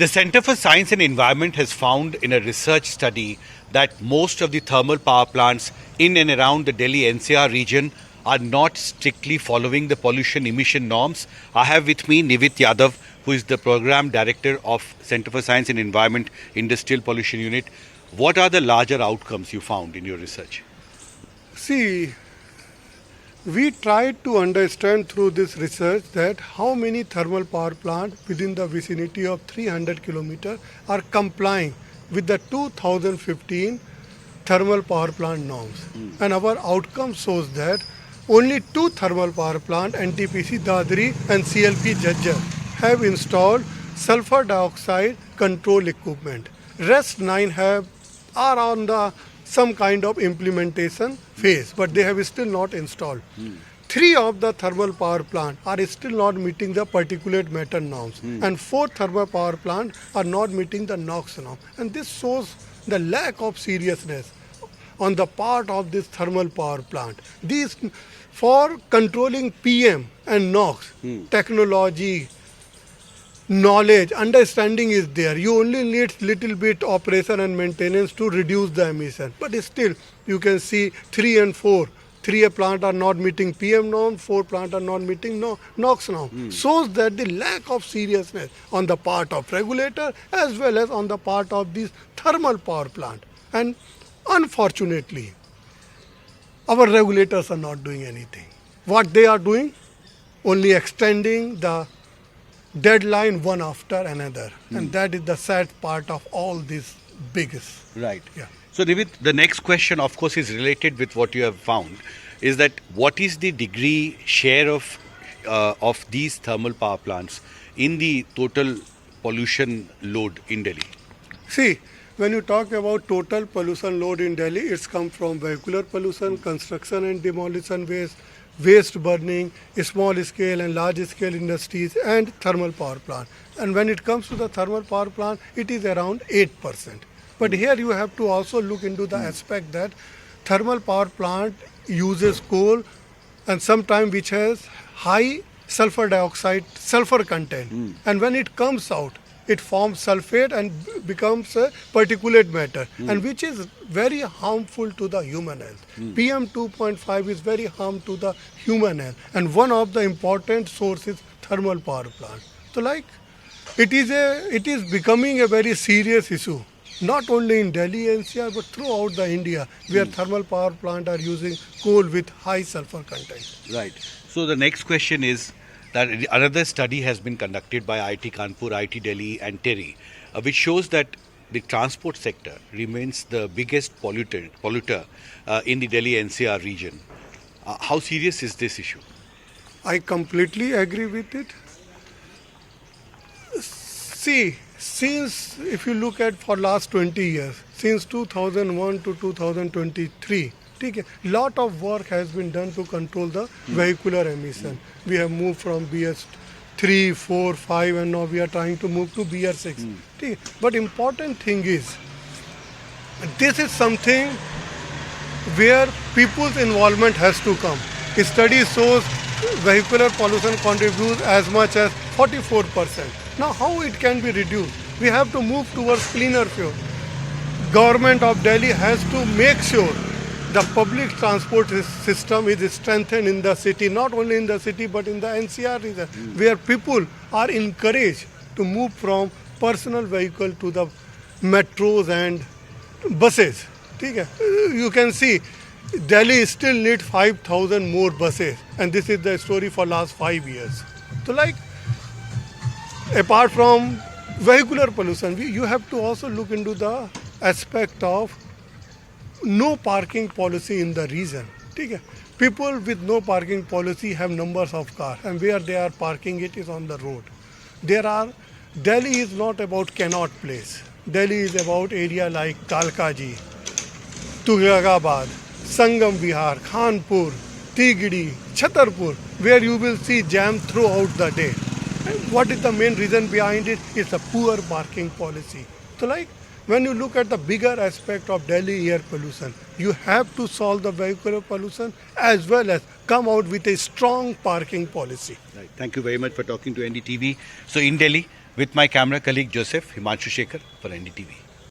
The Center for Science and Environment has found in a research study that most of the thermal power plants in and around the Delhi-NCR region are not strictly following the pollution emission norms. I have with me Nivit Yadav, who is the Program Director of Center for Science and Environment Industrial Pollution Unit. What are the larger outcomes you found in your research? See, we tried to understand through this research that how many thermal power plants within the vicinity of 300 kilometers are complying with the 2015 thermal power plant norms. And our outcome shows that only 2 thermal power plants, NTPC Dadri and CLP Jajjar, have installed sulfur dioxide control equipment. Rest 9 are on the some kind of implementation phase, but they have still not installed. 3 of the thermal power plants are still not meeting the particulate matter norms, and 4 thermal power plants are not meeting the NOx norm. And this shows the lack of seriousness on the part of this thermal power plant. These, for controlling PM and NOx, technology, knowledge, understanding is there. You only need little bit operation and maintenance to reduce the emission. But still, you can see 3 and 4. 3 plants are not meeting PM norm, 4 plants are not meeting NOx norm. Shows that the lack of seriousness on the part of regulator as well as on the part of this thermal power plant. And unfortunately, our regulators are not doing anything. What they are doing? Only extending the deadline one after another, and that is the sad part of all this biggest. Right. Yeah. So, Nivit, the next question, of course, is related with what you have found. Is that what is the degree share of these thermal power plants in the total pollution load in Delhi? See, when you talk about total pollution load in Delhi, it's come from vehicular pollution, construction and demolition waste burning, small scale and large scale industries, and thermal power plant. And when it comes to the thermal power plant, it is around 8%. But here you have to also look into the aspect that thermal power plant uses coal and sometimes which has high sulfur dioxide, sulfur content. And when it comes out, it forms sulfate and becomes a particulate matter, and which is very harmful to the human health. PM 2.5 is very harmful to the human health, and one of the important sources thermal power plant. So it is becoming a very serious issue, not only in Delhi NCR but throughout the India, where thermal power plant are using coal with high sulfur content. Right. So the next question is that another study has been conducted by IIT Kanpur, IIT Delhi and TERI, which shows that the transport sector remains the biggest polluter in the Delhi-NCR region. How serious is this issue? I completely agree with it. See, since if you look at for last 20 years, since 2001 to 2023, lot of work has been done to control the vehicular emission. We have moved from BS 3, 4, 5 and now we are trying to move to BS 6. But important thing is, this is something where people's involvement has to come. A study shows vehicular pollution contributes as much as 44%. Now how it can be reduced? We have to move towards cleaner fuel. Government of Delhi has to make sure the public transport system is strengthened in the city, not only in the city but in the NCR region, where people are encouraged to move from personal vehicle to the metros and buses. You can see Delhi still needs 5,000 more buses, and this is the story for last 5 years. So apart from vehicular pollution, you have to also look into the aspect of no parking policy in the region. People with no parking policy have numbers of cars, and where they are parking it is on the road. Delhi is not about cannot place. Delhi is about area like Kalkaji, Tughlaqabad, Sangam Vihar, Khanpur, Tigdi, Chhatarpur, where you will see jam throughout the day. And what is the main reason behind it? It's a poor parking policy. So when you look at the bigger aspect of Delhi air pollution, you have to solve the vehicular pollution as well as come out with a strong parking policy. Right. Thank you very much for talking to NDTV. So in Delhi, With my camera colleague Joseph Himanshu Shekhar for NDTV.